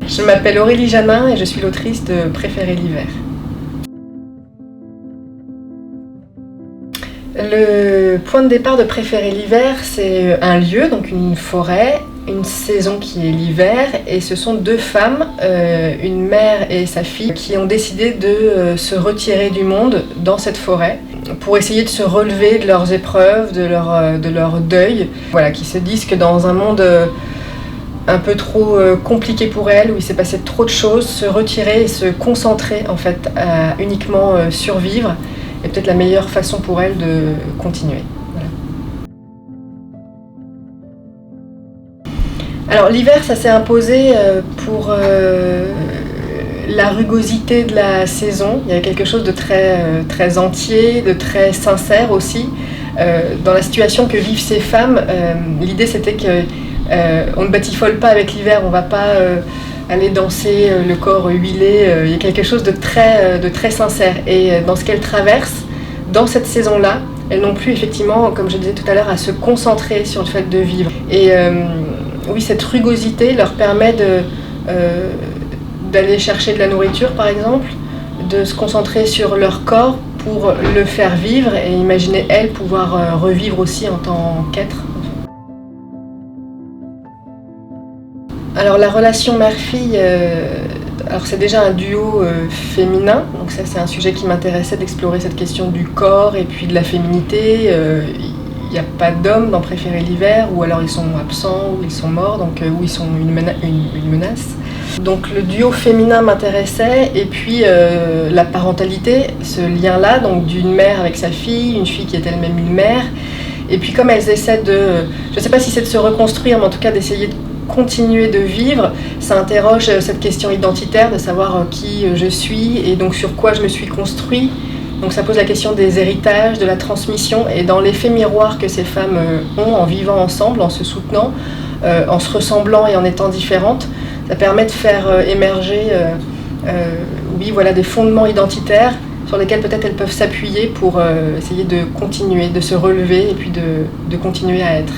Je m'appelle Aurélie Janin et je suis l'autrice de Préférer l'hiver. Le point de départ de Préférer l'hiver, c'est un lieu, donc une forêt, une saison qui est l'hiver, et ce sont deux femmes, une mère et sa fille, qui ont décidé de se retirer du monde dans cette forêt pour essayer de se relever de leurs épreuves, de leur deuil. Voilà, qui se disent que dans un monde un peu trop compliqué pour elles, où il s'est passé trop de choses, se retirer et se concentrer en fait à uniquement survivre est peut-être la meilleure façon pour elles de continuer. Voilà. Alors l'hiver, ça s'est imposé pour la rugosité de la saison. Il y avait quelque chose de très entier, de très sincère aussi. Dans la situation que vivent ces femmes, l'idée c'était que on ne batifole pas avec l'hiver, on ne va pas aller danser le corps huilé. Il y a quelque chose de très sincère. Et dans ce qu'elles traversent, dans cette saison-là, elles n'ont plus effectivement, comme je disais tout à l'heure, à se concentrer sur le fait de vivre. Et oui, cette rugosité leur permet d'aller chercher de la nourriture, par exemple, de se concentrer sur leur corps pour le faire vivre et imaginer elles pouvoir revivre aussi en tant qu'être. Alors la relation mère-fille, alors c'est déjà un duo féminin, donc ça c'est un sujet qui m'intéressait d'explorer cette question du corps et puis de la féminité. Il n'y a pas d'hommes dans Préférer l'hiver, ou alors ils sont absents, ou ils sont morts, donc ou ils sont une menace. Donc le duo féminin m'intéressait, et puis la parentalité, ce lien-là, donc d'une mère avec sa fille, une fille qui est elle-même une mère, et puis comme elles essaient je ne sais pas si c'est de se reconstruire, mais en tout cas d'essayer de continuer de vivre, ça interroge cette question identitaire, de savoir qui je suis et donc sur quoi je me suis construit. Donc ça pose la question des héritages, de la transmission, et dans l'effet miroir que ces femmes ont en vivant ensemble, en se soutenant, en se ressemblant et en étant différentes, ça permet de faire émerger oui, voilà, des fondements identitaires sur lesquels peut-être elles peuvent s'appuyer pour essayer de continuer, de se relever et puis de continuer à être.